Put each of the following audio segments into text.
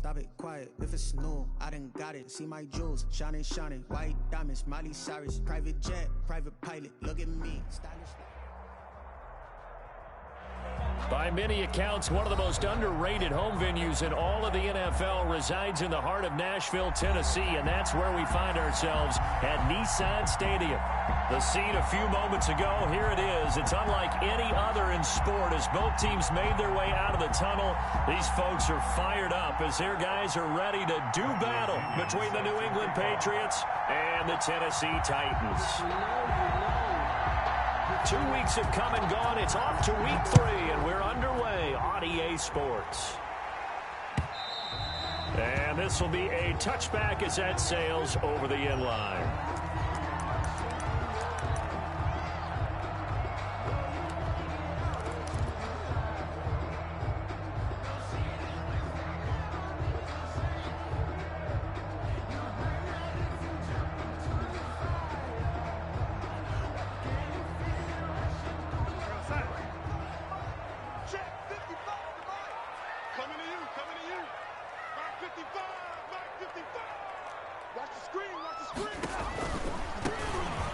Stop it, quiet, if it's new, I done got it. See my jewels, shining, shining, white diamonds, Miley Cyrus, private jet, private pilot, look at me, stylish. By many accounts, one of the most underrated home venues in all of the NFL resides in the heart of Nashville, Tennessee, and that's where we find ourselves at Nissan Stadium. The scene a few moments ago, here it is. It's unlike any other in sport as both teams made their way out of the tunnel. These folks are fired up as their guys are ready to do battle between the New England Patriots and the Tennessee Titans. 2 weeks have come and gone. It's off to week 3, and we're underway on EA Sports. And this will be a touchback as that sails over the end line.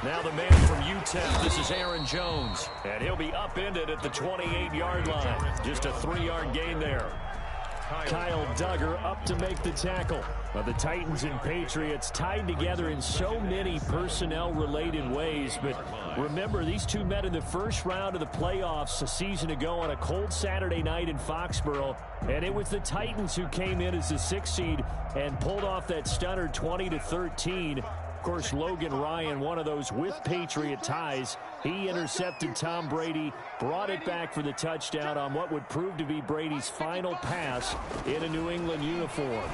Now the man from UTEP, this is Aaron Jones, and he'll be upended at the 28-yard line. Just a 3-yard gain there. Kyle Duggar up to make the tackle. Well, the Titans and Patriots tied together in so many personnel-related ways, but remember, these two met in the first round of the playoffs a season ago on a cold Saturday night in Foxborough, and it was the Titans who came in as the 6th seed and pulled off that stunner 20-13. Of course, Logan Ryan, one of those with Patriot ties, he intercepted Tom Brady, brought it back for the touchdown on what would prove to be Brady's final pass in a New England uniform.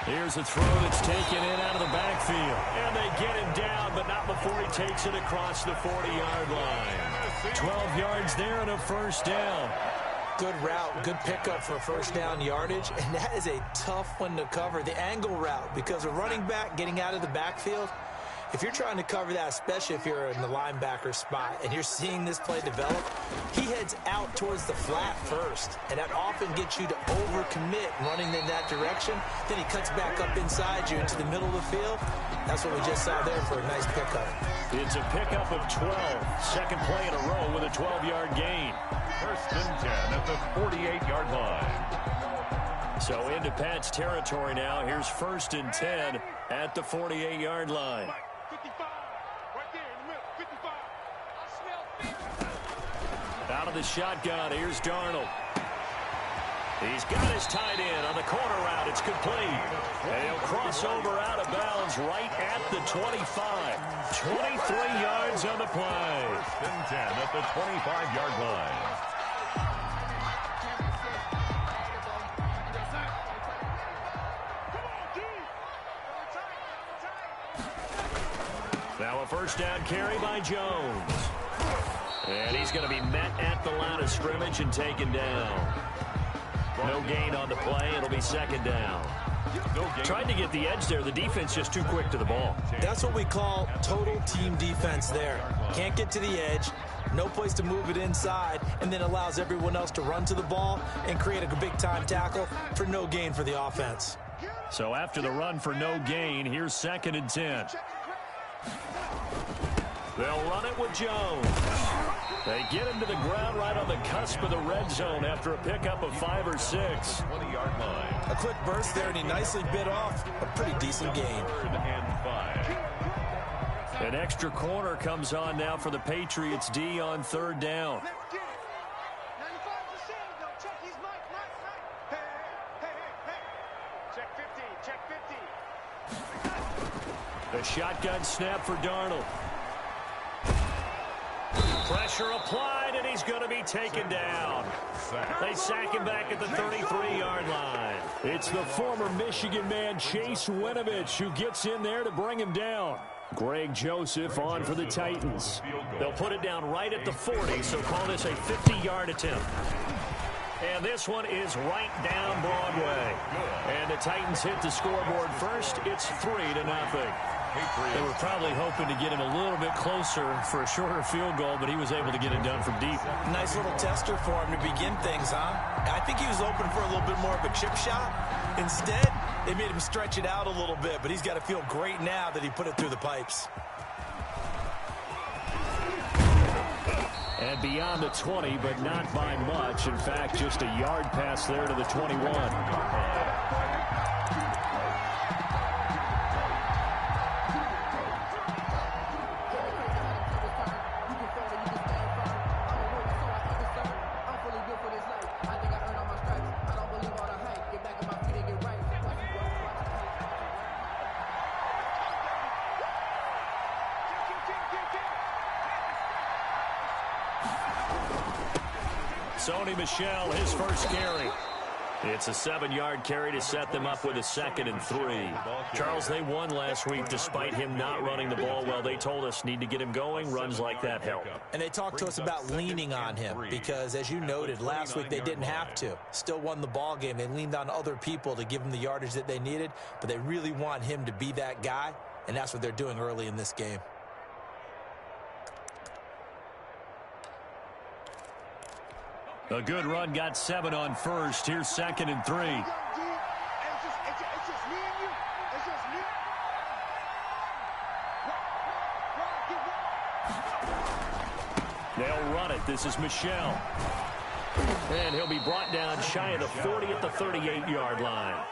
Here's a throw that's taken in out of the backfield. And they get him down, but not before he takes it across the 40-yard line. 12 yards there and a first down. Good route, good pickup for first down yardage, and that is a tough one to cover, the angle route, because a running back getting out of the backfield, if you're trying to cover that, especially if you're in the linebacker spot and you're seeing this play develop, he heads out towards the flat first, and that often gets you to overcommit running in that direction. Then he cuts back up inside you into the middle of the field. That's what we just saw there for a nice pickup. It's a pickup of 12. Second play in a row with a 12-yard gain. First and 10 at the 48-yard line. So into Pat's territory now. Here's first and 10 at the 48-yard line. 55, right there in the middle, 55. Out of the shotgun, here's Darnold. He's got his tight end on the corner route. It's complete. And he'll cross over out of bounds right at the 25. 23 yards on the play. First and 10 at the 25-yard line. Now a first down carry by Jones. And he's going to be met at the line of scrimmage and taken down. No gain on the play. It'll be second down. Tried to get the edge there. The defense just too quick to the ball. That's what we call total team defense there. Can't get to the edge, no place to move it inside, and then allows everyone else to run to the ball and create a big-time tackle for no gain for the offense. So after the run for no gain, here's second and 10. They'll run it with Jones. They get him to the ground right on the cusp of the red zone after a pickup of 5 or 6. 20-yard line. A quick burst there, and he nicely bit off a pretty decent gain. Third and 5. An extra corner comes on now for the Patriots D on third down. The shotgun snap for Darnold. Pressure applied, and he's going to be taken down. They sack him back at the 33-yard line. It's the former Michigan man, Chase Winovich, who gets in there to bring him down. Greg Joseph on for the Titans. They'll put it down right at the 40, so call this a 50-yard attempt. And this one is right down Broadway. And the Titans hit the scoreboard first. It's 3-0. They were probably hoping to get him a little bit closer for a shorter field goal, but he was able to get it done from deep. Nice little tester for him to begin things, huh? I think he was open for a little bit more of a chip shot. Instead, they made him stretch it out a little bit, but he's got to feel great now that he put it through the pipes. And beyond the 20, but not by much. In fact, just a yard pass there to the 21. Sony Michel, his first carry. It's a 7-yard carry to set them up with a 2nd and 3. Charles, they won last week despite him not running the ball well. They told us need to get him going. Runs like that help. And they talked to us about leaning on him because, as you noted, last week they didn't have to. Still won the ball game. They leaned on other people to give them the yardage that they needed, but they really want him to be that guy, and that's what they're doing early in this game. A good run, got 7 on first. Here's 2nd and 3. They'll run it. This is Michel. And he'll be brought down shy of the 40 at the 38-yard line.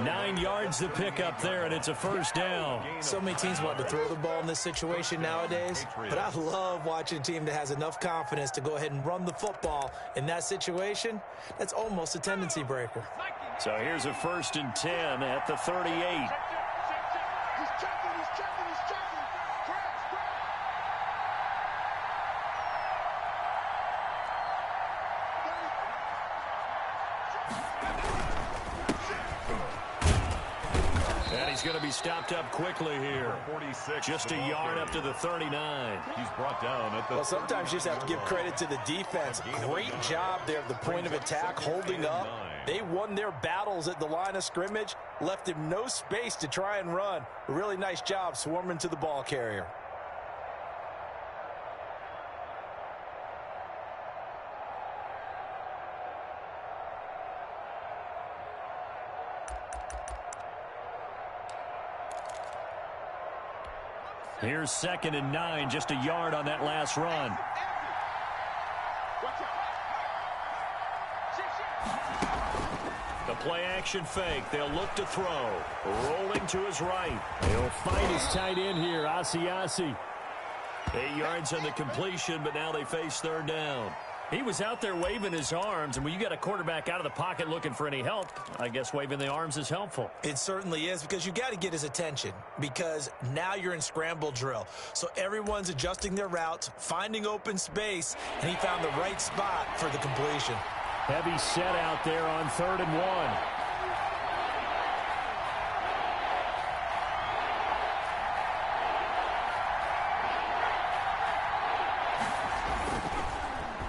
9 yards to pick up there, and it's a first down. So many teams want to throw the ball in this situation nowadays, but I love watching a team that has enough confidence to go ahead and run the football. In that situation, that's almost a tendency breaker. So here's a 1st and 10 at the 38. He's going to be stopped up quickly here. Just a yard up to the 39. He's brought down at the Well, sometimes you just have to give credit to the defense. Great job there at the point of attack, holding up. They won their battles at the line of scrimmage, left him no space to try and run. A really nice job swarming to the ball carrier. Here's 2nd and 9, just a yard on that last run. The play action fake. They'll look to throw. Rolling to his right. He'll find his tight end here, Asiasi. 8 yards on the completion, but now they face 3rd down. He was out there waving his arms, and when you got a quarterback out of the pocket looking for any help, I guess waving the arms is helpful. It certainly is, because you got to get his attention, because now you're in scramble drill. So everyone's adjusting their routes, finding open space, and he found the right spot for the completion. Heavy set out there on 3rd and 1.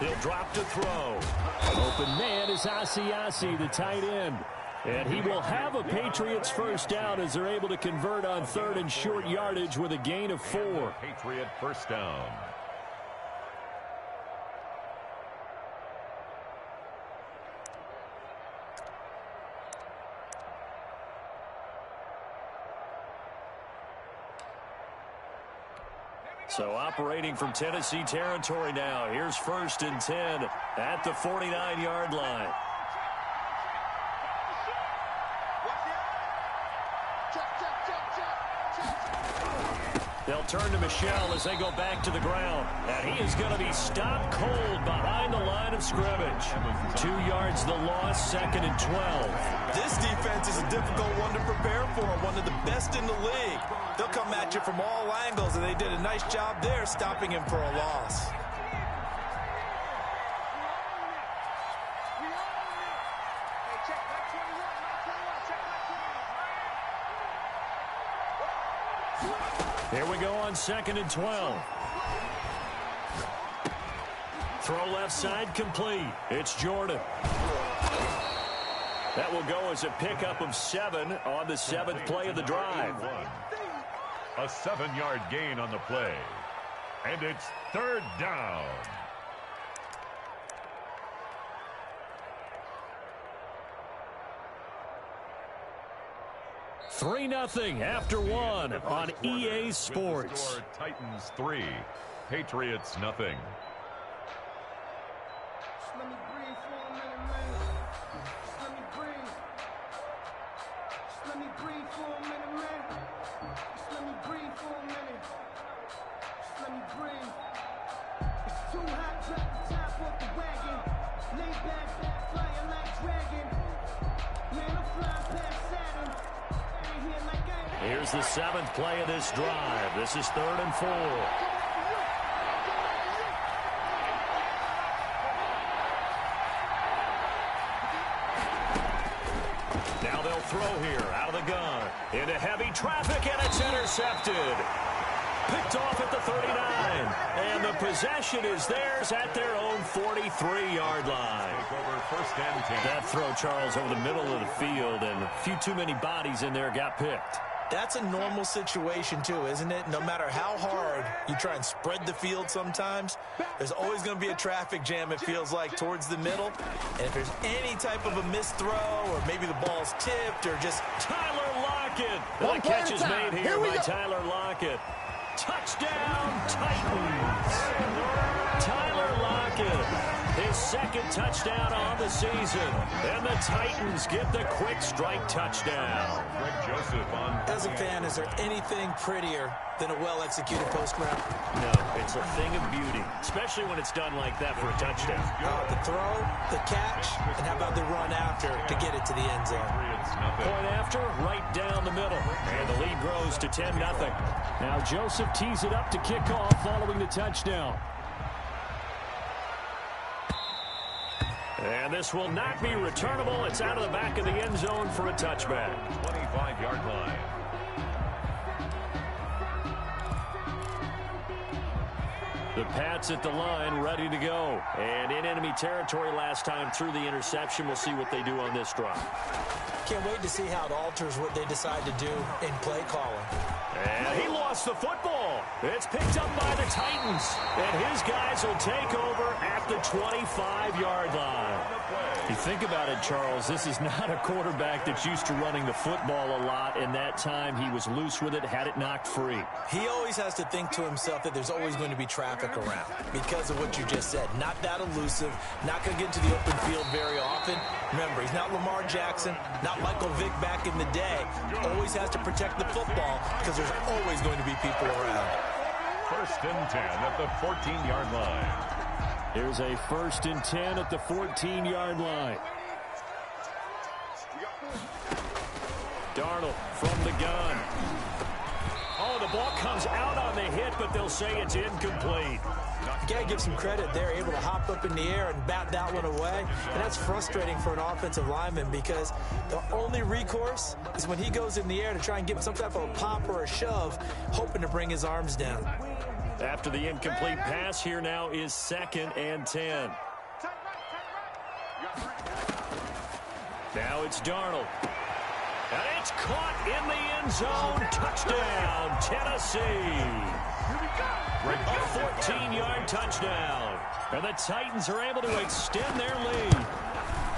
He'll drop to throw. Open man is Asiasi, the tight end. And he will have a Patriots first down as they're able to convert on 3rd and short yardage with a gain of 4. Patriot first down. So operating from Tennessee territory now. Here's 1st and 10 at the 49-yard line. They'll turn to Michel as they go back to the ground. And he is going to be stopped cold behind the line of scrimmage. 2 yards the loss, 2nd and 12. This defense is a difficult one to prepare for, one of the best in the league. They'll come at you from all angles, and they did a nice job there stopping him for a loss. Here we go on 2nd and 12. Throw left side complete. It's Jordan. That will go as a pickup of 7 on the 7th play of the drive. A 7-yard gain on the play. And it's third down. Three 0 after one on EA Sports. Titans 3, Patriots nothing. Let me breathe for a minute, man. Let me breathe. Let me breathe for a minute, man. Let me breathe for a minute. Let me breathe. It's too hot, drop the top off the wagon. Lay back, flying like dragon. Man, I'm flying past Saturn. Ain't here like I. Here's the 7th play of this drive. This is 3rd and 4. Now they'll throw here out of the gun into heavy traffic, and it's intercepted. Picked off at the 39, and the possession is theirs at their own 43-yard line. Take over 1st and 10. That throw, Charles, over the middle of the field, and a few too many bodies in there got picked. That's a normal situation, too, isn't it? No matter how hard you try and spread the field sometimes, there's always going to be a traffic jam, it feels like, towards the middle. And if there's any type of a missed throw, or maybe the ball's tipped, or just... Tyler Lockett. The catch is made here by Tyler Lockett. Touchdown, Titans. Tyler Lockett. His 2nd touchdown on the season. And the Titans get the quick strike touchdown. Greg Joseph on. As a fan, is there anything prettier than a well-executed post route? No, it's a thing of beauty, especially when it's done like that for a touchdown. The throw, the catch, and how about the run after to get it to the end zone? Point after, right down the middle. And the lead grows to 10-0. Now Joseph tees it up to kick off following the touchdown. And this will not be returnable. It's out of the back of the end zone for a touchback. 25-yard line. The Pats at the line, ready to go. And in enemy territory last time through the interception. We'll see what they do on this drive. Can't wait to see how it alters what they decide to do in play calling. And he lost the football. It's picked up by the Titans. And his guys will take over at the 25-yard line. You think about it, Charles, this is not a quarterback that's used to running the football a lot. And that time he was loose with it, had it knocked free. He always has to think to himself that there's always going to be traffic around because of what you just said. Not that elusive, not going to get to the open field very often. Remember, he's not Lamar Jackson, not Michael Vick back in the day. Always has to protect the football because there's always going to be people around. 1st and 10 at the 14-yard line. Here's a 1st and 10 at the 14-yard line. Darnold from the gun. Oh, the ball comes out on the hit, but they'll say it's incomplete. You got to give some credit. They're able to hop up in the air and bat that one away. And that's frustrating for an offensive lineman because the only recourse is when he goes in the air to try and get some type of a pop or a shove, hoping to bring his arms down. After the incomplete pass, here now is 2nd and 10. Now it's Darnold. And it's caught in the end zone. Touchdown, Tennessee. A 14-yard touchdown. And the Titans are able to extend their lead.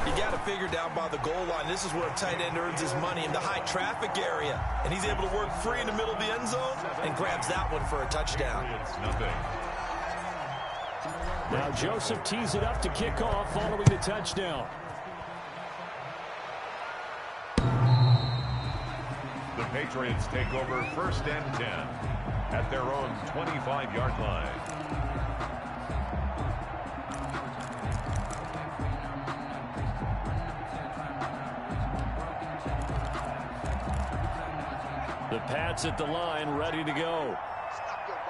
You got to figure down by the goal line. This is where a tight end earns his money in the high traffic area. And he's able to work free in the middle of the end zone and grabs that one for a touchdown. It's nothing. Now Joseph tees it up to kick off following the touchdown. The Patriots take over 1st and 10 at their own 25-yard line. The Pats at the line, ready to go.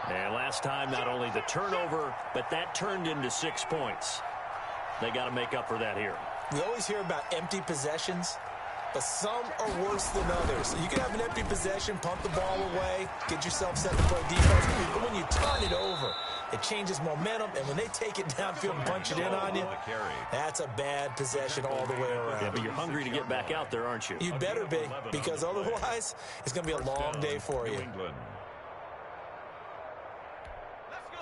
And last time, not only the turnover, but that turned into 6 points. They got to make up for that here. We always hear about empty possessions, but some are worse than others. You can have an empty possession, pump the ball away, get yourself set to play defense, but when you turn it over, it changes momentum, and when they take it downfield and punch it in on you, that's a bad possession all the way around. Yeah, but you're hungry to get back out there, aren't you? You better be, because otherwise, it's going to be a long day for you.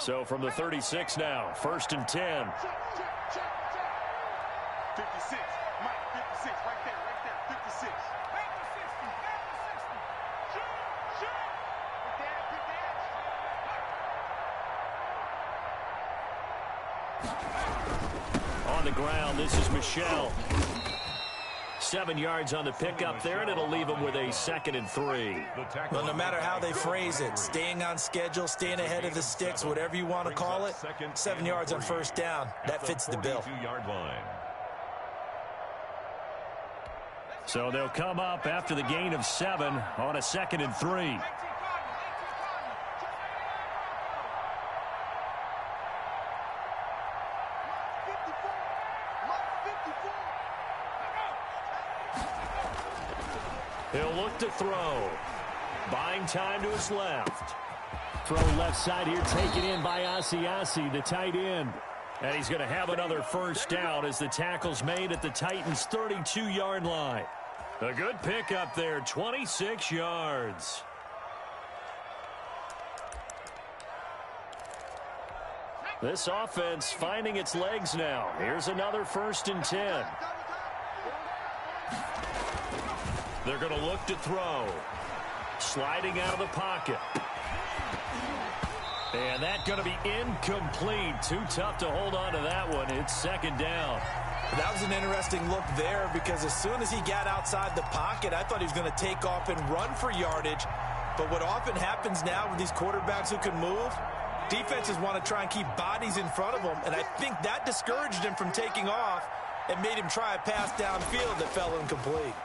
So from the 36 now, 1st and 10. 56. Mike, 56. Right there. 56. On the ground, this is Michel. 7 yards on the pickup there, and it'll leave him with a 2nd and 3. Well, no matter how they phrase it, staying on schedule, staying ahead of the sticks, whatever you want to call it, 7 yards on 1st down, that fits the bill. So they'll come up after the gain of 7 on a 2nd and 3. He'll look to throw. Buying time to his left. Throw left side here, taken in by Asiasi, the tight end. And he's going to have another 1st down as the tackle's made at the Titans' 32-yard line. A good pickup there, 26 yards. This offense finding its legs now. Here's another 1st and 10. They're going to look to throw. Sliding out of the pocket. And that's going to be incomplete. Too tough to hold on to that one. It's 2nd down. That was an interesting look there because as soon as he got outside the pocket, I thought he was going to take off and run for yardage. But what often happens now with these quarterbacks who can move, defenses want to try and keep bodies in front of them. And I think that discouraged him from taking off and made him try a pass downfield that fell incomplete.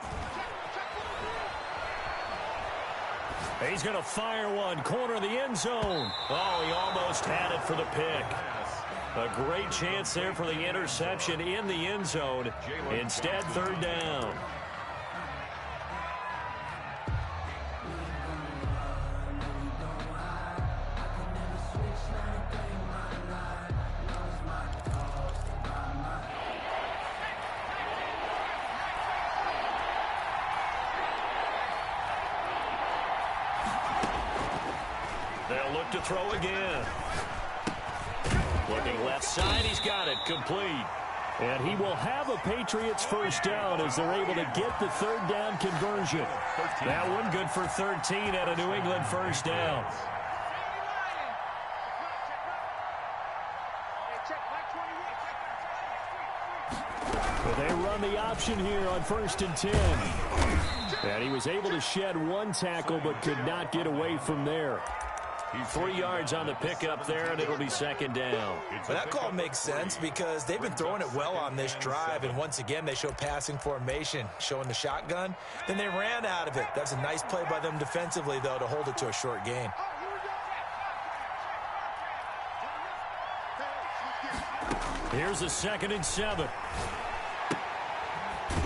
He's going to fire one, corner of the end zone. Oh, he almost had it for the pick. A great chance there for the interception in the end zone. Instead, 3rd down. They'll look to throw again. Looking left side, he's got it, complete. And he will have a Patriots 1st down as they're able to get the 3rd down conversion. That one good for 13 at a New England 1st down. But they run the option here on 1st and 10. And he was able to shed one tackle but could not get away from there. 3 yards on the pickup there, and it'll be 2nd down. But that call makes sense because they've been throwing it well on this drive, and once again they show passing formation, showing the shotgun. Then they ran out of it. That's a nice play by them defensively, though, to hold it to a short gain. Here's a 2nd and 7.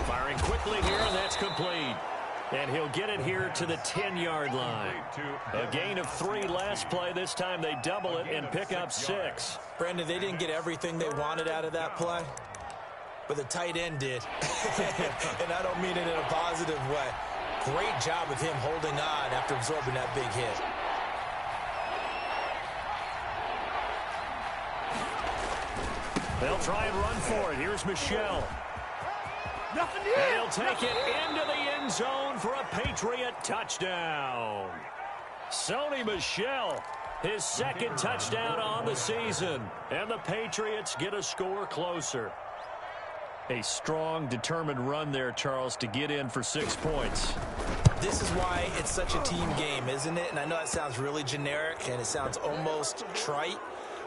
Firing quickly here, and that's complete. And he'll get it here to the 10-yard line. A gain of 3 last play. This time they double it and pick up 6. Brandon, they didn't get everything they wanted out of that play, but the tight end did. And I don't mean it in a positive way. Great job of him holding on after absorbing that big hit. They'll try and run for it. Here's Michel. Nothing here. And he'll take it into the end zone for a Patriot touchdown. Sony Michel, his 2nd touchdown on the season. And the Patriots get a score closer. A strong, determined run there, Charles, to get in for 6 points. This is why it's such a team game, isn't it? And I know that sounds really generic, and it sounds almost trite.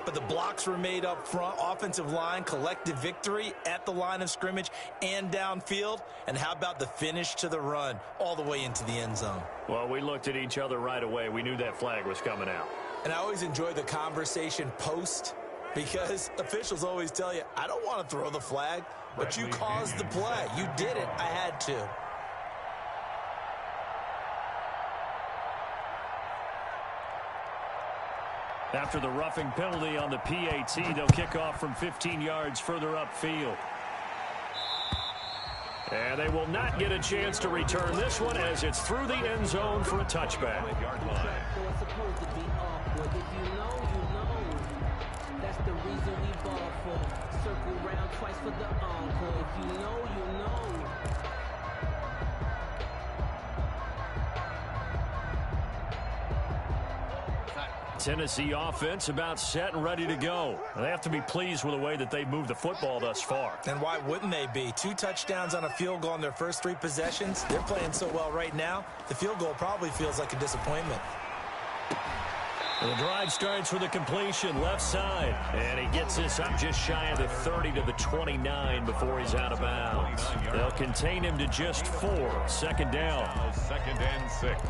But the blocks were made up front, offensive line, collective victory at the line of scrimmage and downfield. And how about the finish to the run all the way into the end zone? Well, we looked at each other right away. We knew that flag was coming out. And I always enjoy the conversation post because officials always tell you, I don't want to throw the flag, but you caused the play. You did it. I had to. After the roughing penalty on the PAT, they'll kick off from 15 yards further upfield. And they will not get a chance to return this one as it's through the end zone for a touchback. That's the reason we ball for. Circle round twice for the encore. If you know, you know. Tennessee offense about set and ready to go. They have to be pleased with the way that they've moved the football thus far. And why wouldn't they be? 2 touchdowns on a field goal in their first 3 possessions. They're playing so well right now, the field goal probably feels like a disappointment. The drive starts with a completion left side. And he gets this up just shy of the 30 to the 29 before he's out of bounds. They'll contain him to just 4. Second down. 2nd and 6.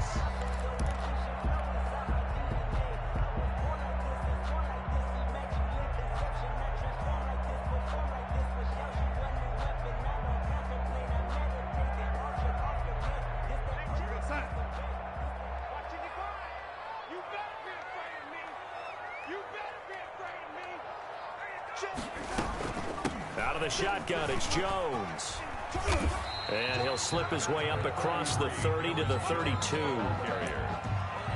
Out of the shotgun, it's Jones. And he'll slip his way up across the 30 to the 32.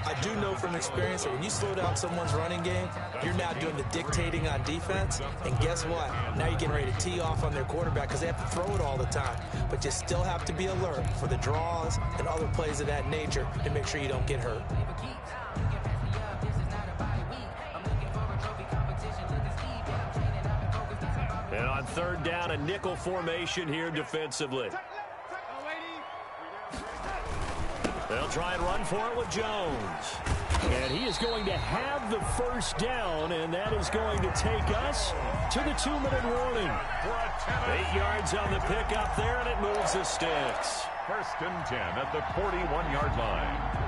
I do know from experience that when you slow down someone's running game, you're now doing the dictating on defense. And guess what? Now you're getting ready to tee off on their quarterback because they have to throw it all the time. But you still have to be alert for the draws and other plays of that nature to make sure you don't get hurt. And on 3rd down, a nickel formation here defensively. They'll try and run for it with Jones. And he is going to have the first down, and that is going to take us to the 2-minute warning. 8 yards on the pickup there, and it moves the sticks. 1st and 10 at the 41-yard line.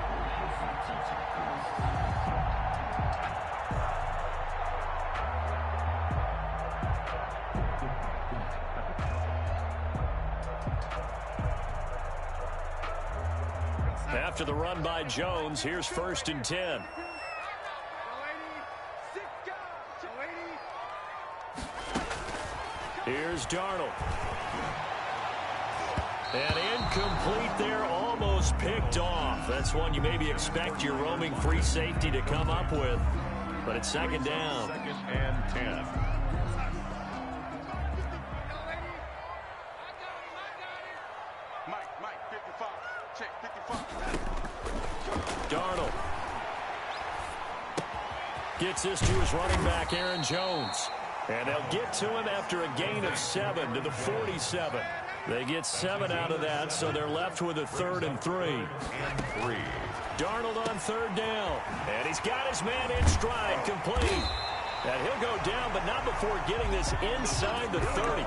After the run by Jones, here's 1st and 10. Here's Darnold. And incomplete there, almost picked off. That's one you maybe expect your roaming free safety to come up with. But it's 2nd down. 2nd and 10. Mike, 55. Check, 55. Darnold gets this to his running back, Aaron Jones. And they'll get to him after a gain of 7 to the 47. They get 7 out of that, so they're left with a 3rd and 3. Darnold on 3rd down. And he's got his man in stride, complete. And he'll go down, but not before getting this inside the 30.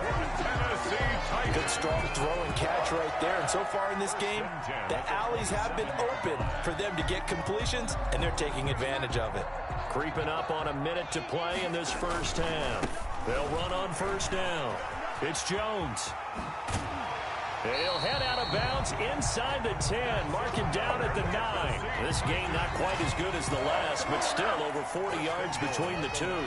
Good strong throw and catch right there. And so far in this game, the alleys have been open for them to get completions, and they're taking advantage of it. Creeping up on a minute to play in this first half. They'll run on 1st down. It's Jones. And he'll head out of bounds inside the 10, marking down at the 9. This game not quite as good as the last, but still over 40 yards between the two.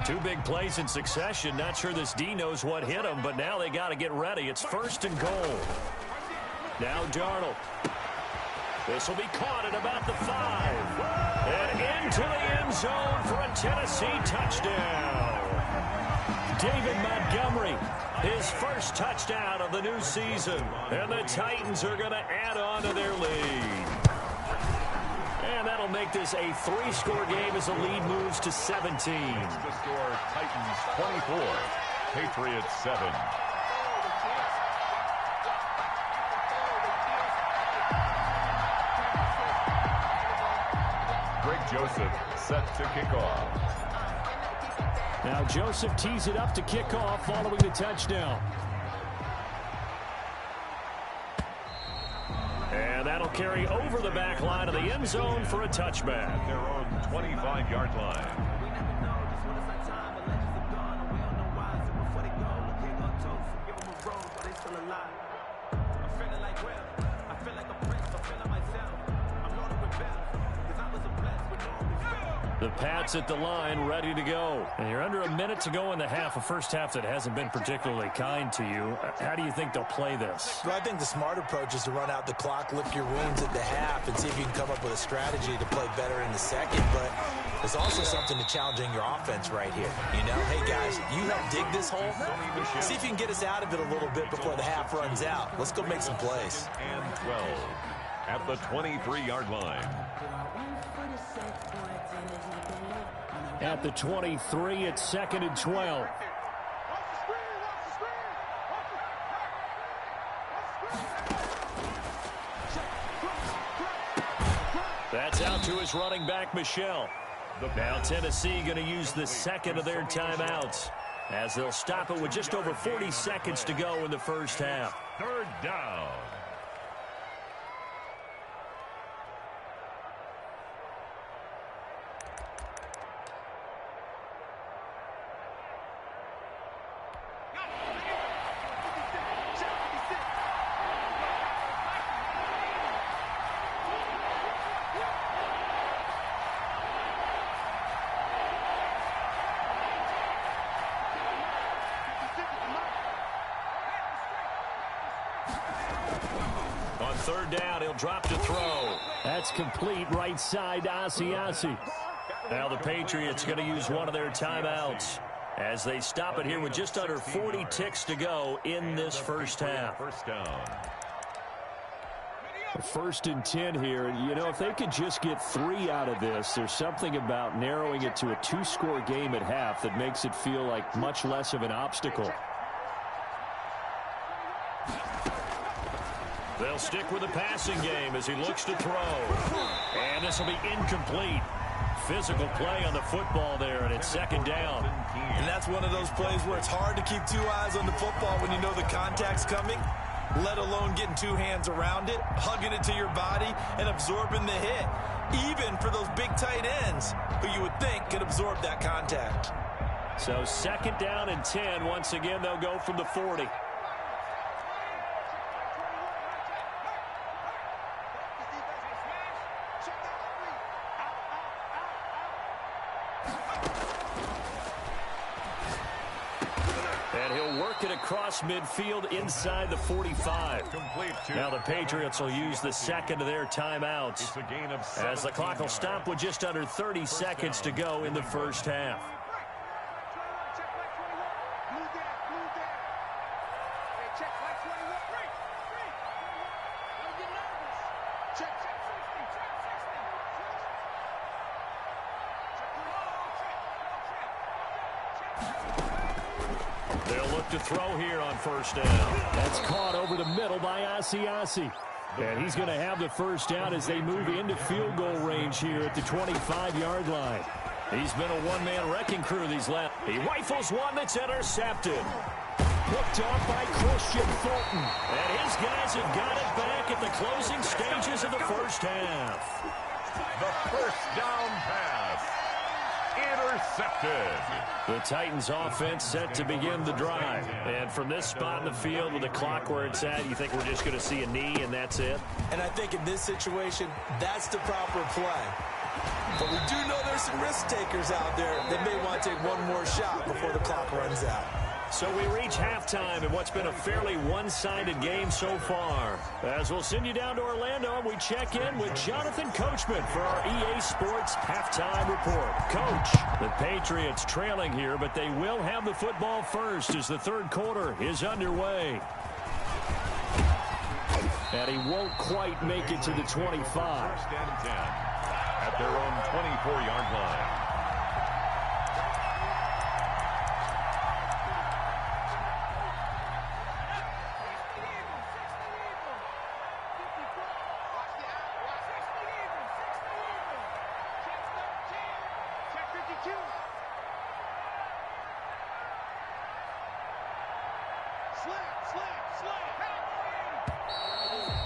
2 big plays in succession. Not sure this D knows what hit him, but now they got to get ready. It's 1st and goal. Now Darnold. This will be caught at about the 5. And into the end zone for a Tennessee touchdown. David Montgomery, his first touchdown of the new season. And the Titans are going to add on to their lead. And that'll make this a 3-score game as the lead moves to 17. The score, Titans 24, Patriots 7. Greg Joseph set to kick off. Now Joseph tees it up to kick off following the touchdown. And that'll carry over the back line of the end zone for a touchback. Their own 25-yard line. The Pats at the line, ready to go. And you're under a minute to go in the half, a first half that hasn't been particularly kind to you. How do you think they'll play this? Well, I think the smart approach is to run out the clock, lick your wounds at the half, and see if you can come up with a strategy to play better in the second. But there's also something to challenging your offense right here. You know, hey, guys, you help dig this hole. See if you can get us out of it a little bit before the half runs out. Let's go make some plays. And 12 at the 23-yard line. At the 23, it's 2nd and 12. That's out to his running back, Michel. Now Tennessee going to use the second of their timeouts as they'll stop it with just over 40 seconds to go in the first half. Third down. On third down, he'll drop to throw. That's complete right side to Asiasi. Now the Patriots going to use one of their timeouts as they stop it here with just under 40 ticks to go in this first half. First down. 1st and 10 here. You know, if they could just get 3 out of this, there's something about narrowing it to a 2-score game at half that makes it feel like much less of an obstacle. They'll stick with the passing game as he looks to throw. And this will be incomplete. Physical play on the football there, and it's 2nd down. And that's one of those plays where it's hard to keep 2 eyes on the football when you know the contact's coming, let alone getting 2 hands around it, hugging it to your body, and absorbing the hit, even for those big tight ends who you would think could absorb that contact. So 2nd down and 10. Once again, they'll go from the 40. And he'll work it across midfield inside the 45. Now the Patriots will use the second of their timeouts as the clock will stop with just under 30 seconds to go in the first half. They'll look to throw here on first down. That's caught over the middle by Asiasi. And he's going to have the first down as they move into field goal range here at the 25-yard line. He's been a one-man wrecking crew these last. He rifles one that's intercepted. Hooked off by Christian Fulton. And his guys have got it back at the closing stages of the first half. The first down pass. Intercepted. The Titans offense set to begin the drive. And from this spot in the field with the clock where it's at, you think we're just going to see a knee and that's it? And I think in this situation, that's the proper play. But we do know there's some risk takers out there that may want to take one more shot before the clock runs out. So we reach halftime in what's been a fairly one-sided game so far. As we'll send you down to Orlando, we check in with Jonathan Coachman for our EA Sports Halftime Report. Coach, the Patriots trailing here, but they will have the football first as the third quarter is underway. And he won't quite make it to the 25. First and 10 at their own 24-yard line.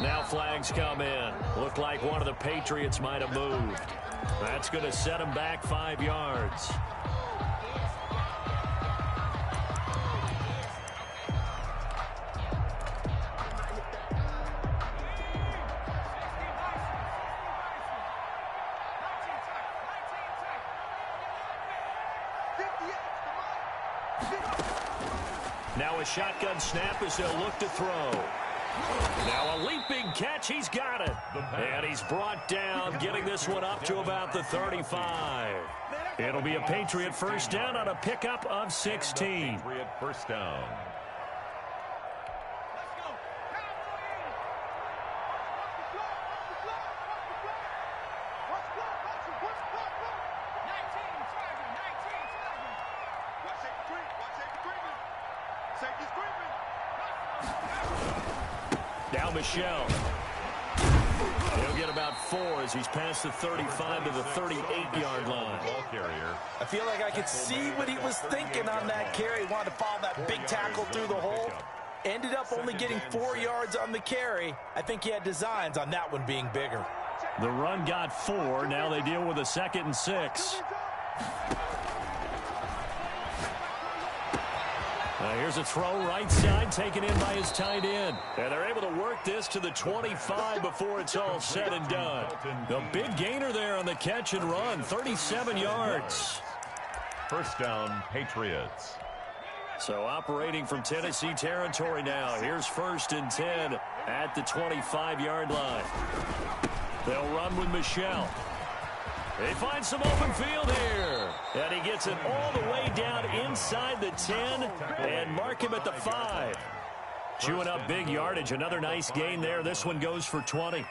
Now flags come in. Looked like one of the Patriots might have moved. That's going to set them back 5 yards. Now a shotgun snap as they'll look to throw. Now a leaping catch. He's got it. And he's brought down, getting this one up to about the 35. It'll be a Patriot first down on a pickup of 16. Patriot first down. Now Michel. He'll get about 4 as he's past the 35 to the 38-yard line. Ball carrier. I feel like I could see what he was thinking on that carry. Wanted to follow that big tackle through the hole. Ended up only getting 4 yards on the carry. I think he had designs on that one being bigger. The run got 4. Now they deal with a 2nd and 6. Here's a throw right side taken in by his tight end. And they're able to work this to the 25 before it's all said and done. The big gainer there on the catch and run, 37 yards. First down, Patriots. So operating from Tennessee territory now. Here's 1st and 10 at the 25-yard line. They'll run with Michel. They find some open field here. And he gets it all the way down inside the 10 and mark him at the 5. Chewing up big yardage. Another nice gain there. This one goes for 20.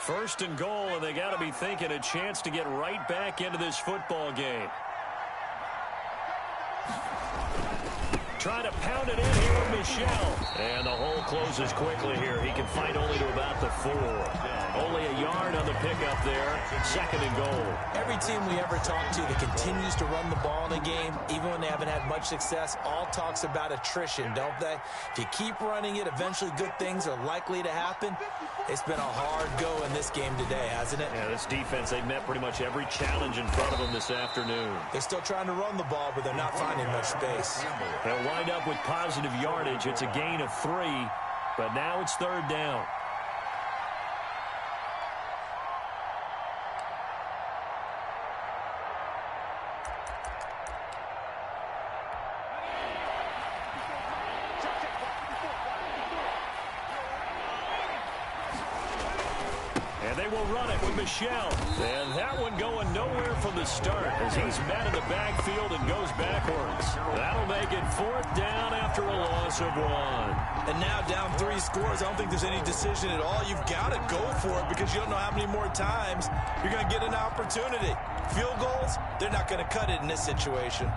1st and goal, and they got to be thinking a chance to get right back into this football game. Trying to pound it in here with Michel. And the hole closes quickly here. He can fight only to about the 4. Only a yard on the pickup there. 2nd and goal. Every team we ever talk to that continues to run the ball in a game, even when they haven't had much success, all talks about attrition, don't they? If you keep running it, eventually good things are likely to happen. It's been a hard go in this game today, hasn't it? Yeah, this defense, they've met pretty much every challenge in front of them this afternoon. They're still trying to run the ball, but they're not finding much space. They'll wind up with positive yardage. It's a gain of 3, but now it's 3rd down. Michel. And that one going nowhere from the start as he's met in the backfield and goes backwards. That'll make it 4th down after a loss of 1. And now down 3 scores. I don't think there's any decision at all. You've got to go for it because you don't know how many more times you're going to get an opportunity. Field goals, they're not going to cut it in this situation.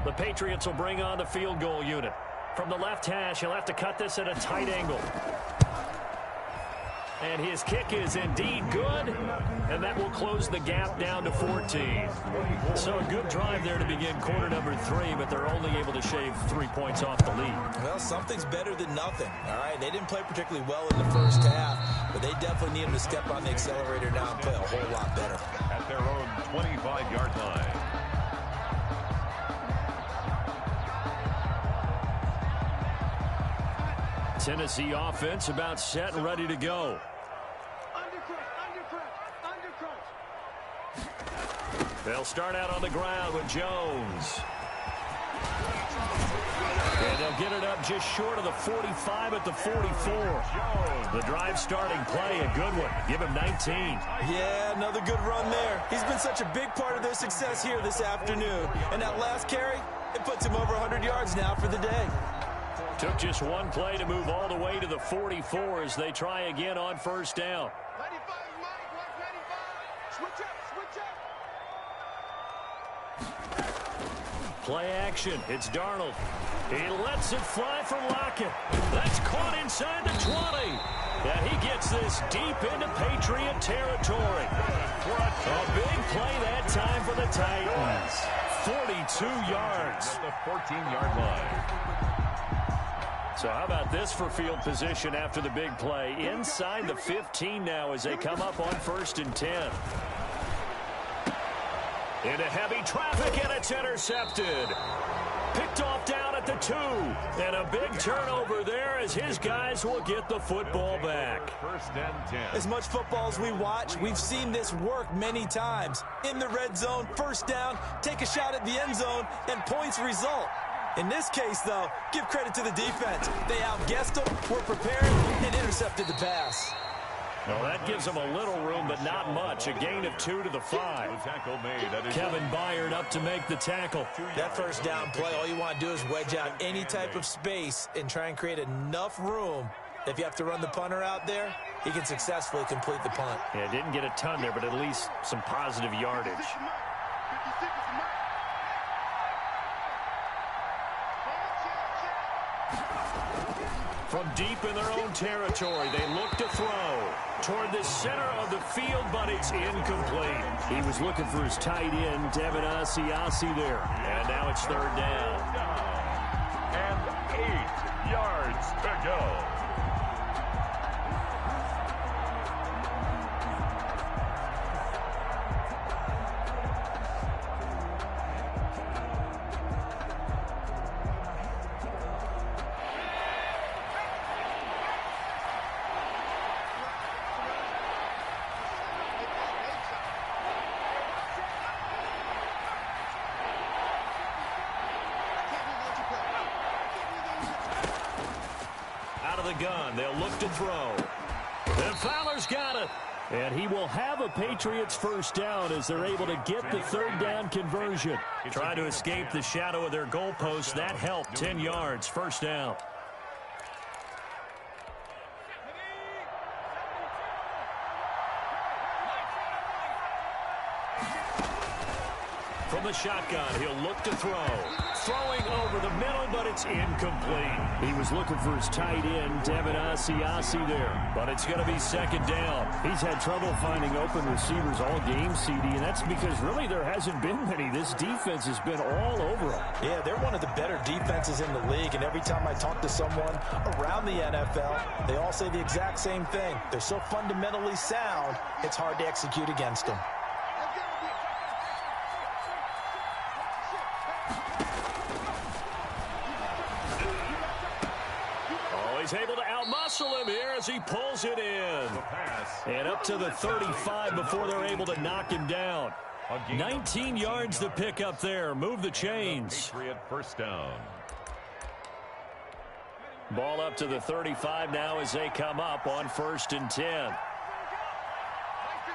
The Patriots will bring on the field goal unit. From the left hash, he'll have to cut this at a tight angle. And his kick is indeed good, and that will close the gap down to 14. So a good drive there to begin quarter number 3, but they're only able to shave 3 points off the lead. Well, something's better than nothing, all right? They didn't play particularly well in the first half, but they definitely need them to step on the accelerator now and play a whole lot better. At their own 25-yard line. Tennessee offense about set and ready to go. They'll start out on the ground with Jones. And they'll get it up just short of the 45 at the 44. The drive starting play, a good one. Give him 19. Yeah, another good run there. He's been such a big part of their success here this afternoon. And that last carry, it puts him over 100 yards now for the day. Took just one play to move all the way to the 44 as they try again on 1st down. Play action. It's Darnold. He lets it fly from Lockett. That's caught inside the 20. And he gets this deep into Patriot territory. A big play that time for the Titans. 42 yards. At the 14-yard line. So how about this for field position after the big play? Inside the 15 now as they come up on 1st and 10. Into heavy traffic, and it's intercepted. Picked off down at at the 2. And a big turnover there as his guys will get the football back. First and 10. As much football as we watch, we've seen this work many times. In the red zone, first down, take a shot at the end zone, and points result. In this case, though, give credit to the defense. They outguessed them, were prepared, and intercepted the pass. Well, that gives them a little room, but not much. A gain of 2 to the 5. Tackle made. Kevin Byard up to make the tackle. That first down play, all you want to do is wedge out any type of space and try and create enough room. If you have to run the punter out there, he can successfully complete the punt. Yeah, didn't get a ton there, but at least some positive yardage. From deep in their own territory, they look to throw toward the center of the field, but it's incomplete. He was looking for his tight end, Devin Asiasi there. And now it's third down. And 8 yards to go. The gun. They'll look to throw. And Fowler's got it. And he will have a Patriots first down as they're able to get the third down conversion. Trying to escape the shadow of their goalpost. That helped. 10 yards. First down. From the shotgun, he'll look to throw. Throwing over the middle, but it's incomplete. He was looking for his tight end, Devin Asiasi there. But it's going to be second down. He's had trouble finding open receivers all game, CD, and that's because really there hasn't been many. This defense has been all over them. Yeah, they're one of the better defenses in the league, and every time I talk to someone around the NFL, they all say the exact same thing. They're so fundamentally sound, it's hard to execute against them. He's able to outmuscle him here as he pulls it in. And up to the 35 before they're able to knock him down. 19 yards to pick up there. Move the chains. Patriot first down. Ball up to the 35 now as they come up on 1st and 10. Mike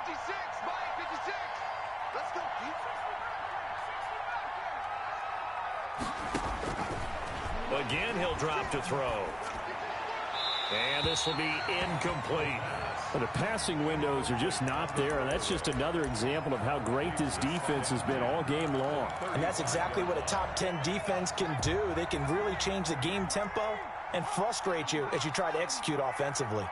56, Mike 56. Let's go, Again, he'll drop to throw. And this will be incomplete. But the passing windows are just not there, and that's just another example of how great this defense has been all game long. And that's exactly what a top 10 defense can do. They can really change the game tempo and frustrate you as you try to execute offensively.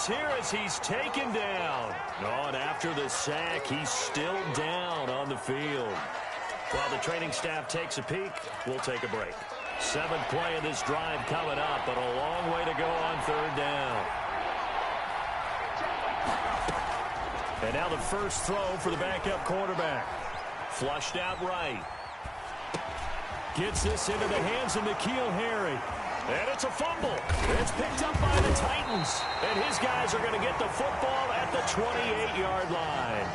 Here as he's taken down. Oh, and after the sack, he's still down on the field. While the training staff takes a peek, we'll take a break. 7th play of this drive coming up, but a long way to go on 3rd down. And now the first throw for the backup quarterback. Flushed out right. Gets this into the hands of N'Keal Harry. And it's a fumble. It's picked up by the Titans. And his guys are going to get the football at the 28-yard line.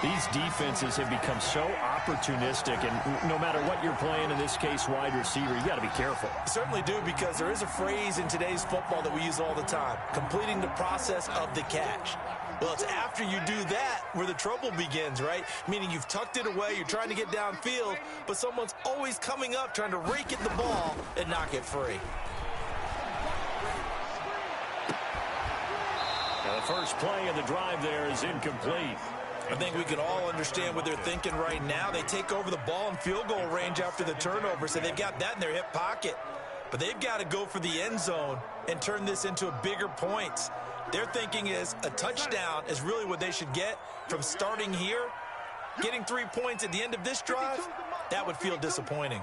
These defenses have become so opportunistic, and no matter what you're playing, in this case wide receiver, you got to be careful. Certainly do, because there is a phrase in today's football that we use all the time, completing the process of the catch. Well, it's after you do that where the trouble begins, right? Meaning you've tucked it away, you're trying to get downfield, but someone's always coming up trying to rake at the ball and knock it free. Now the first play of the drive there is incomplete. I think we can all understand what they're thinking right now. They take over the ball in field goal range after the turnover, so they've got that in their hip pocket. But they've got to go for the end zone and turn this into a bigger points. Their thinking is a touchdown is really what they should get from starting here. Getting 3 points at the end of this drive, that would feel disappointing.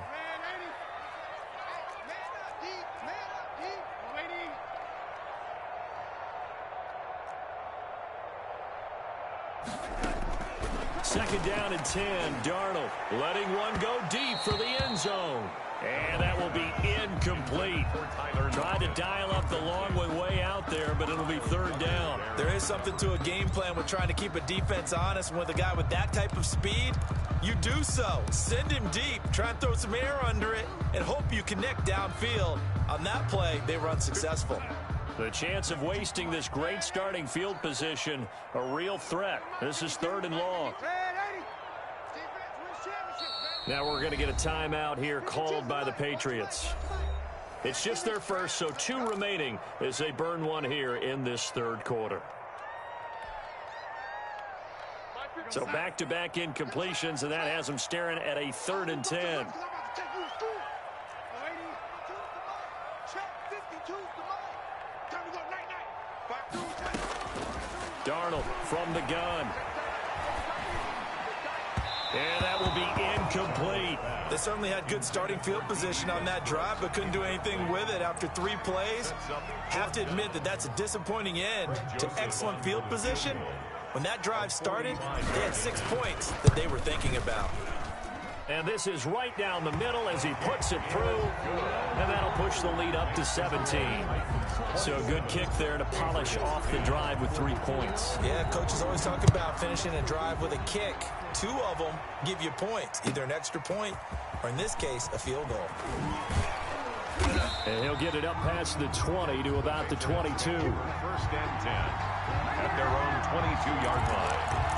second down and 10. Darnold letting one go deep for the end zone. And that will be incomplete. Tried to dial up the long way out there, but it'll be third down. There is something to a game plan with trying to keep a defense honest. And with a guy with that type of speed, you do so. Send him deep. Try and throw some air under it and hope you connect downfield. On that play, they run successful. The chance of wasting this great starting field position, a real threat. This is third and long. Now we're going to get a timeout here called by the Patriots. It's just their first, so 2 remaining as they burn one here in this third quarter. So back-to-back incompletions, and that has them staring at a 3rd and 10. Darnold from the gun. And that will be incomplete. They certainly had good starting field position on that drive, but couldn't do anything with it after 3 plays. Have to admit that that's a disappointing end to excellent field position. When that drive started, they had 6 points that they were thinking about. And this is right down the middle as he puts it through. And that'll push the lead up to 17. So a good kick there to polish off the drive with 3 points. Yeah, coaches always talk about finishing a drive with a kick. 2 of them give you points, either an extra point or, in this case, a field goal. And he'll get it up past the 20 to about the 22. 1st and 10 at their own 22-yard line.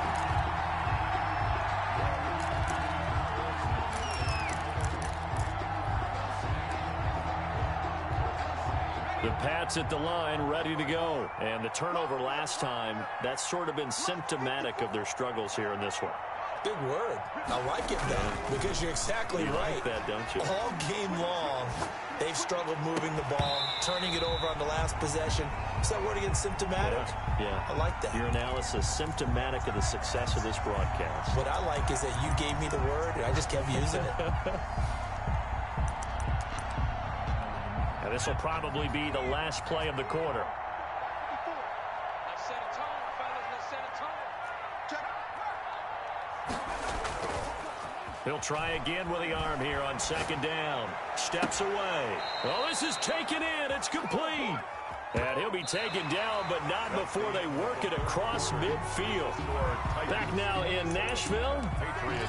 The Pats at the line, ready to go. And the turnover last time, that's sort of been symptomatic of their struggles here in this one. Big word. I like it, though, because you're exactly right. Like that, don't you? All game long, they've struggled moving the ball, turning it over on the last possession. Is that word again, symptomatic? Yeah. I like that. Your analysis, symptomatic of the success of this broadcast. What I like is that you gave me the word, and I just kept using it. And this will probably be the last play of the quarter. He'll try again with the arm here on 2nd down. Steps away. Oh, this is taken in. It's complete. And he'll be taken down, but not before they work it across midfield. Back now in Nashville.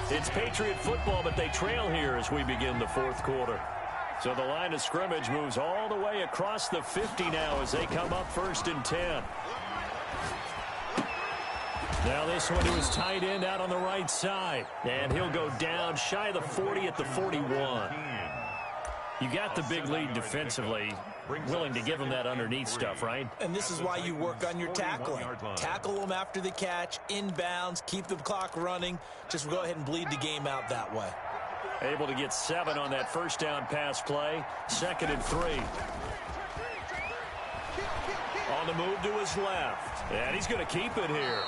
It's Patriot football, but they trail here as we begin the 4th quarter. So the line of scrimmage moves all the way across the 50 now as they come up 1st and 10. Now this one to his tight end out on the right side. And he'll go down shy of the 40 at the 41. You got the big lead defensively. Willing to give him that underneath stuff, right? And this is why you work on your tackling. Tackle them after the catch, inbounds, keep the clock running. Just go ahead and bleed the game out that way. Able to get 7 on that 1st down pass play. 2nd and 3. On the move to his left. And he's going to keep it here.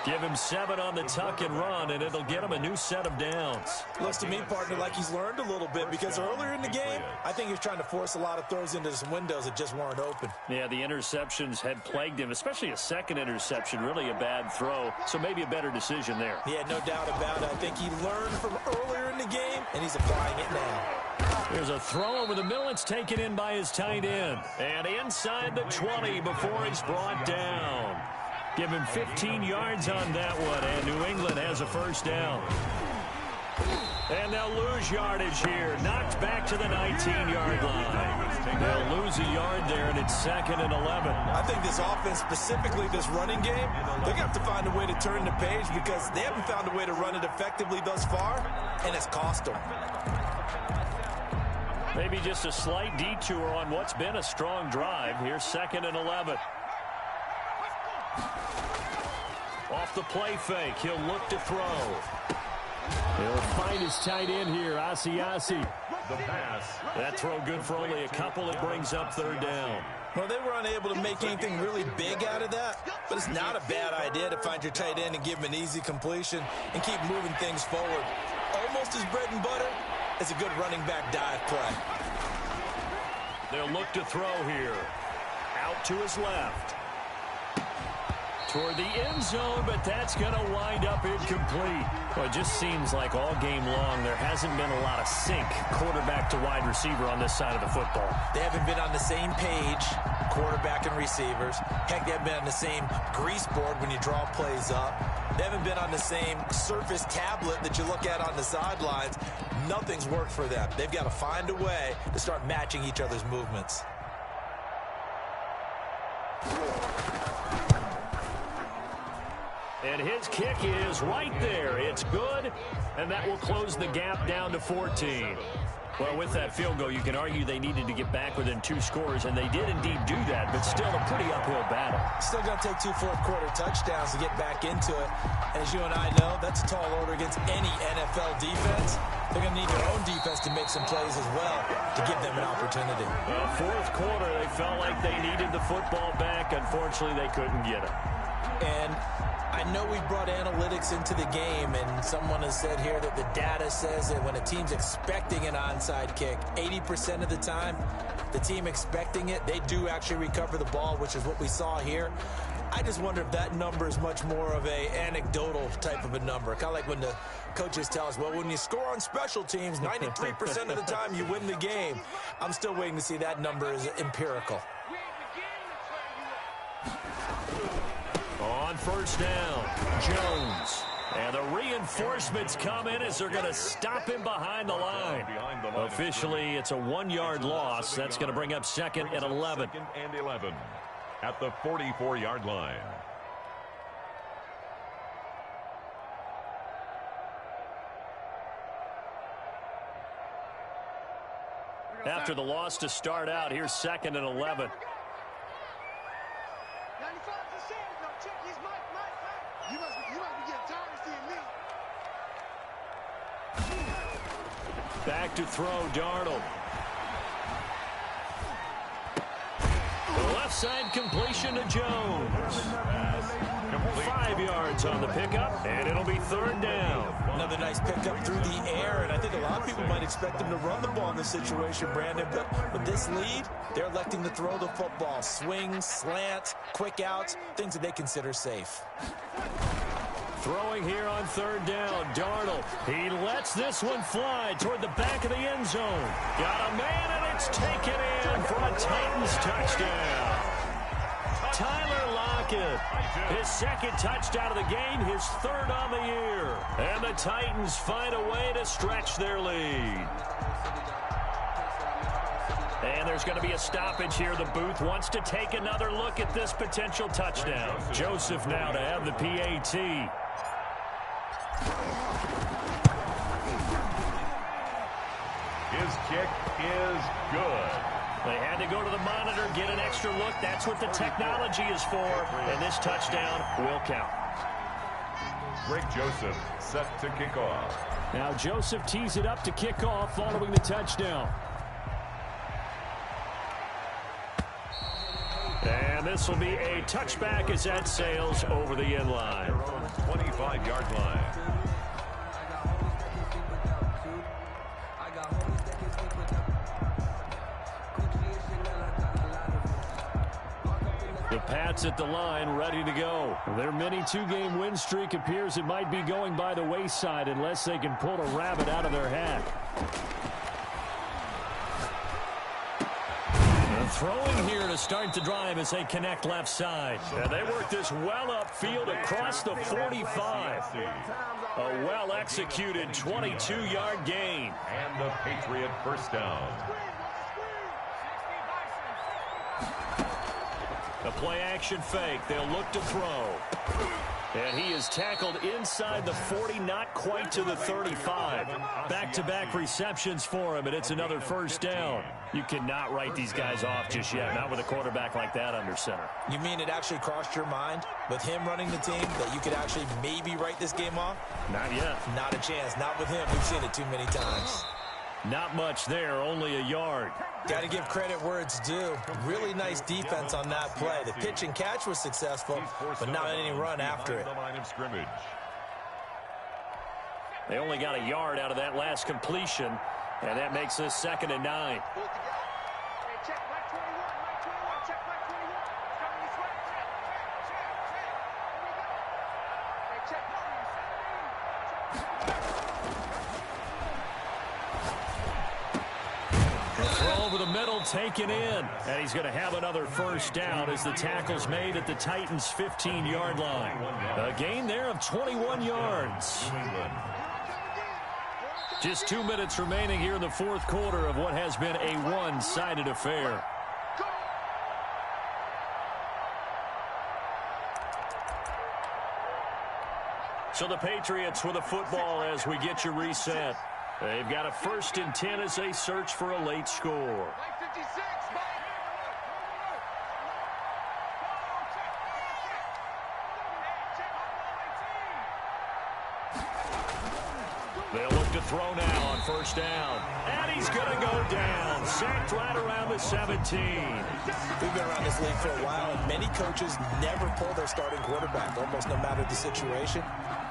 Give him 7 on the tuck and run, and it'll get him a new set of downs. Looks to me, partner, like he's learned a little bit, because earlier in the game, I think he was trying to force a lot of throws into some windows that just weren't open. Yeah, the interceptions had plagued him, especially a 2nd interception, really a bad throw. So maybe a better decision there. Yeah, no doubt about it. I think he learned from earlier in the game, and he's applying it now. There's a throw over the middle. It's taken in by his tight end. And inside the 20 before he's brought down. Give him 15 yards on that one, and New England has a 1st down. And they'll lose yardage here. Knocked back to the 19-yard line. They'll lose a yard there, and it's 2nd and 11. I think this offense, specifically this running game, they're going to have to find a way to turn the page because they haven't found a way to run it effectively thus far, and it's cost them. Maybe just a slight detour on what's been a strong drive. Here's 2nd and 11. Off the play fake, he'll look to throw. He'll find his tight end here, Asiasi. The pass. That throw good for only a couple. It brings up 3rd down. Well, they were unable to make anything really big out of that, but it's not a bad idea to find your tight end and give him an easy completion and keep moving things forward. Almost as bread and butter as a good running back dive play. They'll look to throw here. Out to his left. toward the end zone, but that's going to wind up incomplete. Well, it just seems like all game long there hasn't been a lot of sync quarterback to wide receiver on this side of the football. They haven't been on the same page, quarterback and receivers. Heck, they haven't been on the same grease board when you draw plays up. They haven't been on the same Surface tablet that you look at on the sidelines. Nothing's worked for them. They've got to find a way to start matching each other's movements. And his kick is right there. It's good, and that will close the gap down to 14. Well, with that field goal, you can argue they needed to get back within 2 scores, and they did indeed do that, but still a pretty uphill battle. Still going to take 2 fourth-quarter touchdowns to get back into it. And as you and I know, that's a tall order against any NFL defense. They're going to need their own defense to make some plays as well to give them an opportunity. Fourth quarter, they felt like they needed the football back. Unfortunately, they couldn't get it. And I know we brought analytics into the game, and someone has said here that the data says that when a team's expecting an onside kick, 80% of the time, the team expecting it, they do actually recover the ball, which is what we saw here. I just wonder if that number is much more of a anecdotal type of a number. Kind of like when the coaches tell us, well, when you score on special teams, 93% of the time you win the game. I'm still waiting to see that number is empirical. On first down, Jones. And the reinforcements come in as they're going to stop him behind the line. Officially, it's a 1-yard loss. That's going to bring up 2nd and 11. 2nd and 11 at the 44-yard line. After the loss to start out, here's 2nd and 11. Back to throw, Darnold. Left side completion to Jones. 5 yards on the pickup, and it'll be 3rd down. Another nice pickup through the air, and I think a lot of people might expect them to run the ball in this situation, Brandon, but with this lead, they're electing to throw the football. Swings, slants, quick outs, things that they consider safe. Throwing here on 3rd down, Darnold. He lets this one fly toward the back of the end zone. Got a man, and it's taken in for a Titans touchdown. Tyler Lockett, his 2nd touchdown of the game, his 3rd on the year. And the Titans find a way to stretch their lead. And there's going to be a stoppage here. The booth wants to take another look at this potential touchdown. Joseph now to have the PAT. His kick is good. They had to go to the monitor, get an extra look. That's what the technology is for. And this touchdown will count. Greg Joseph set to kick off. Now Joseph tees it up to kick off following the touchdown. And this will be a touchback as that sails over the end line. 25-yard line. The Pats at the line, ready to go. Their mini 2-game win streak appears it might be going by the wayside unless they can pull a rabbit out of their hat. Throwing here to start the drive as they connect left side. And they work this well upfield across the 45. A well-executed 22-yard gain. And the Patriot first down. A play-action fake. They'll look to throw. And he is tackled inside the 40, not quite to the 35. Back-to-back receptions for him, and it's another first down. You cannot write these guys off just yet, not with a quarterback like that under center. You mean it actually crossed your mind with him running the team that you could actually maybe write this game off? Not yet. Not a chance. Not with him. We've seen it too many times. Not much there, only a yard. Got to give credit where it's due. Really nice defense on that play. The pitch and catch was successful, but not any run after it. They only got a yard out of that last completion, and that makes this 2nd and 9. taken in. And he's going to have another first down as the tackle's made at the Titans' 15-yard line. A gain there of 21 yards. Just 2 minutes remaining here in the fourth quarter of what has been a one-sided affair. So the Patriots with a football as we get you reset. They've got a 1st and 10 as they search for a late score. They'll look to throw now on first down. And he's going to go down. Sacked right around the 17. We've been around this league for a while, and many coaches never pull their starting quarterback, almost no matter the situation.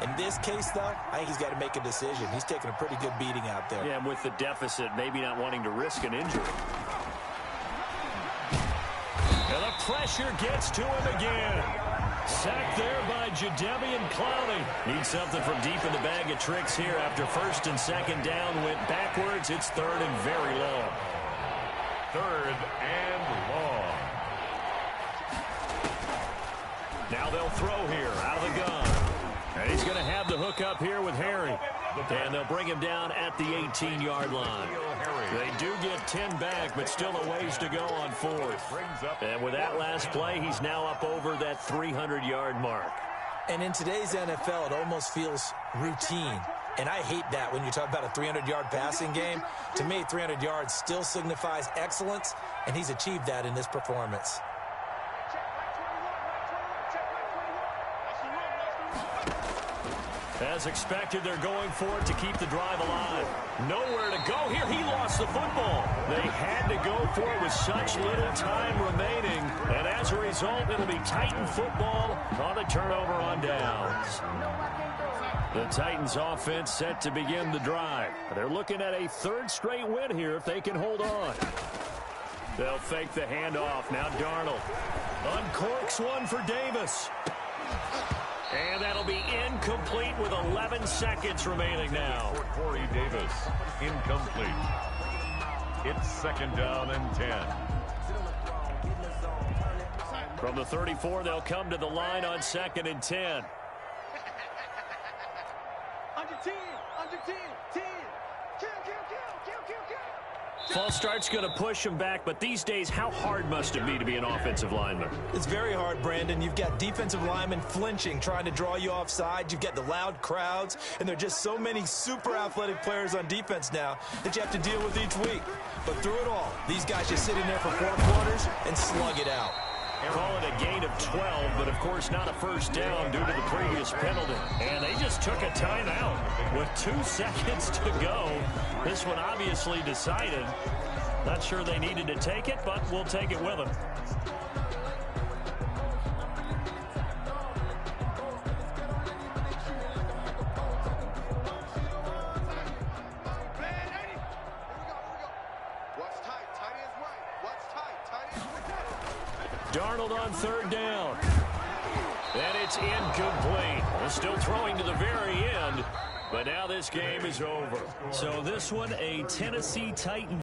In this case, though, I think he's got to make a decision. He's taking a pretty good beating out there. Yeah, and with the deficit, maybe not wanting to risk an injury. And the pressure gets to him again. Sacked there by Jadeveon Clowney. Needs something from deep in the bag of tricks here after 1st and 2nd down went backwards. It's 3rd and very long. 3rd and long. Now they'll throw here out of the gun. And he's going to have the hook up here with Harry. And they'll bring him down at the 18-yard line. They do get 10 back, but still a ways to go on 4th. And with that last play, he's now up over that 300-yard mark. And in today's NFL, it almost feels routine. And I hate that when you talk about a 300-yard passing game. To me, 300 yards still signifies excellence, and he's achieved that in this performance. As expected, they're going for it to keep the drive alive. Nowhere to go here. He lost the football. They had to go for it with such little time remaining. And as a result, it'll be Titan football on a turnover on downs. The Titans offense set to begin the drive. They're looking at a 3rd straight win here if they can hold on. They'll fake the handoff. Now Darnold uncorks one for Davis. And that'll be incomplete with 11 seconds remaining now. Corey Davis, incomplete. It's 2nd down and 10. From the 34, they'll come to the line on 2nd and 10. Under 10, under 10, 10. Kill. False start's going to push him back, but these days, how hard must it be to be an offensive lineman? It's very hard, Brandon. You've got defensive linemen flinching, trying to draw you offside. You've got the loud crowds, and there are just so many super athletic players on defense now that you have to deal with each week. But through it all, these guys just sit in there for 4 quarters and slug it out. Call it a gain of 12, but of course not a first down due to the previous penalty. And they just took a timeout with 2 seconds to go. This one obviously decided. Not sure they needed to take it, but we'll take it with them. Darnold on 3rd down. And it's incomplete. They're still throwing to the very end, but now this game is over. So this one, a Tennessee Titans